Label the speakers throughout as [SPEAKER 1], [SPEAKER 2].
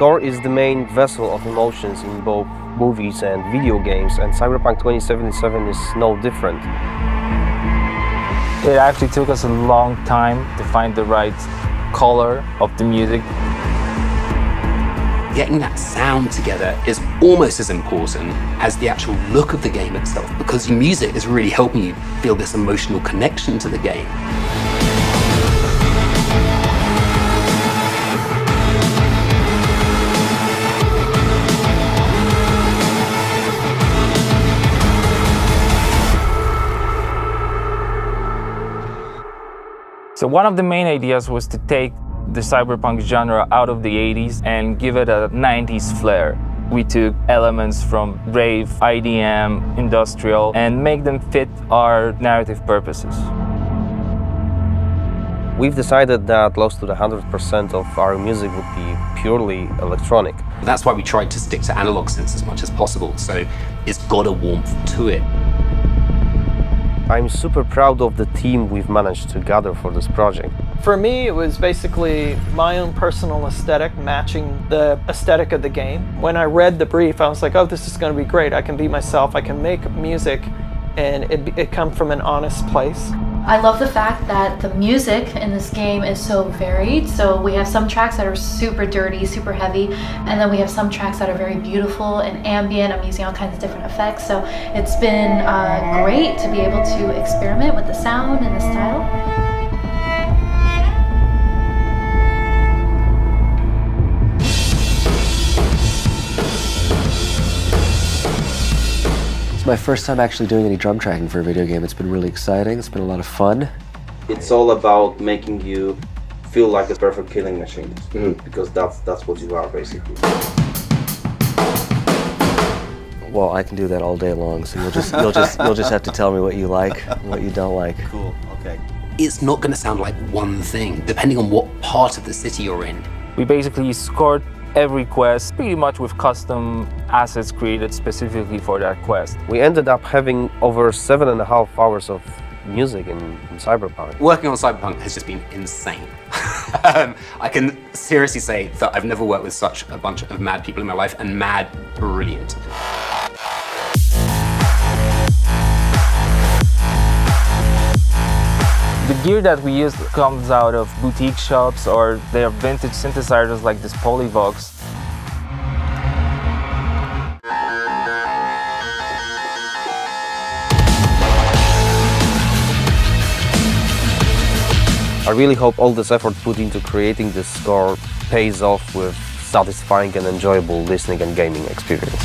[SPEAKER 1] Score is the main vessel of emotions in both movies and video games, and Cyberpunk 2077 is no different.
[SPEAKER 2] It actually took us a long time to find the right color of the music.
[SPEAKER 3] Getting that sound together is almost as important as the actual look of the game itself, because music is really helping you feel this emotional connection to the game.
[SPEAKER 2] So one of the main ideas was to take the cyberpunk genre out of the 80s and give it a 90s flair. We took elements from rave, IDM, industrial, and make them fit our narrative purposes.
[SPEAKER 1] We've decided that close to 100% of our music would be purely electronic.
[SPEAKER 3] That's why we tried to stick to analog synths as much as possible, so it's got a warmth to it.
[SPEAKER 1] I'm super proud of the team we've managed to gather for this project.
[SPEAKER 4] For me, it was basically my own personal aesthetic matching the aesthetic of the game. When I read the brief, I was like, oh, this is going to be great. I can be myself. I can make music, and it comes from an honest place.
[SPEAKER 5] I love the fact that the music in this game is so varied. So we have some tracks that are super dirty, super heavy, and then we have some tracks that are very beautiful and ambient. I'm using all kinds of different effects. So it's been great to be able to experiment with the sound and the style.
[SPEAKER 6] It's my first time actually doing any drum tracking for a video game. It's been really exciting. It's been a lot of fun.
[SPEAKER 7] It's all about making you feel like a perfect killing machine, because that's what you are basically.
[SPEAKER 6] Well, I can do that all day long, so you'll just have to tell me what you like and what you don't like.
[SPEAKER 7] Cool, okay.
[SPEAKER 3] It's not going to sound like one thing, depending on what part of the city you're in.
[SPEAKER 2] We basically scored every quest pretty much with custom assets created specifically for that quest.
[SPEAKER 1] We ended up having over 7.5 hours of music in Cyberpunk.
[SPEAKER 3] Working on Cyberpunk has just been insane. I can seriously say that I've never worked with such a bunch of mad people in my life, and mad brilliant.
[SPEAKER 2] The gear that we use comes out of boutique shops, or they are vintage synthesizers like this Polyvox.
[SPEAKER 1] I really hope all this effort put into creating this score pays off with satisfying and enjoyable listening and gaming experience.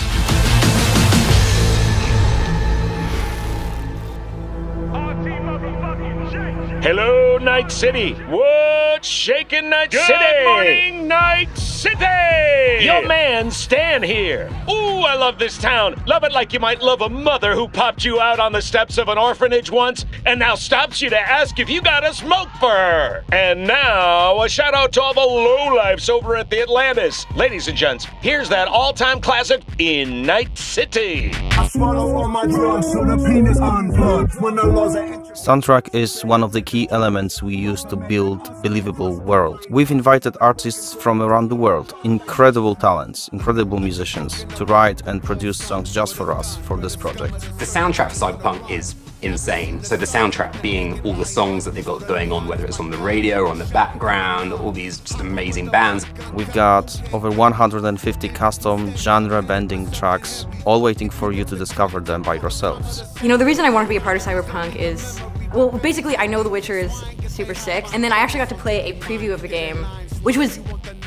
[SPEAKER 8] Hello, Night City. What's shaking, Night City? Good morning, Night City! Your man, Stan here. Ooh, I love this town. Love it like you might love a mother who popped you out on the steps of an orphanage once and now stops you to ask if you got a smoke for her. And now, a shout out to all the lowlifes over at the Atlantis. Ladies and gents, here's that all-time classic in Night City.
[SPEAKER 9] I swallow all my drugs so the penis unplugged when the laws are
[SPEAKER 1] Soundtrack is one of the key elements we use to build believable world. We've invited artists from around the world, incredible talents, incredible musicians, to write and produce songs just for us for this project.
[SPEAKER 3] The soundtrack for Cyberpunk is insane. So the soundtrack being all the songs that they've got going on, whether it's on the radio or on the background, all these just amazing bands.
[SPEAKER 1] We've got over 150 custom genre-bending tracks, all waiting for you to discover them by yourselves.
[SPEAKER 10] You know, the reason I wanted to be a part of Cyberpunk is, well, basically I know The Witcher is super sick, and then I actually got to play a preview of the game, which was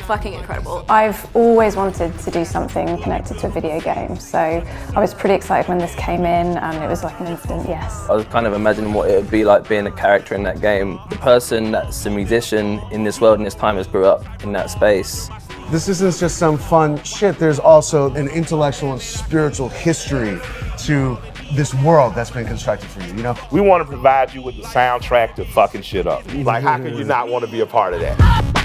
[SPEAKER 10] fucking incredible.
[SPEAKER 11] I've always wanted to do something connected to a video game, so I was pretty excited when this came in, and it was like an instant yes.
[SPEAKER 12] I was kind of imagining what it would be like being a character in that game. The person that's a musician in this world and this time has grew up in that space.
[SPEAKER 9] This isn't just some fun shit, there's also an intellectual and spiritual history to this world that's been constructed for you, you know?
[SPEAKER 8] We want to provide you with the soundtrack to fucking shit up. Like, how can you not want to be a part of that?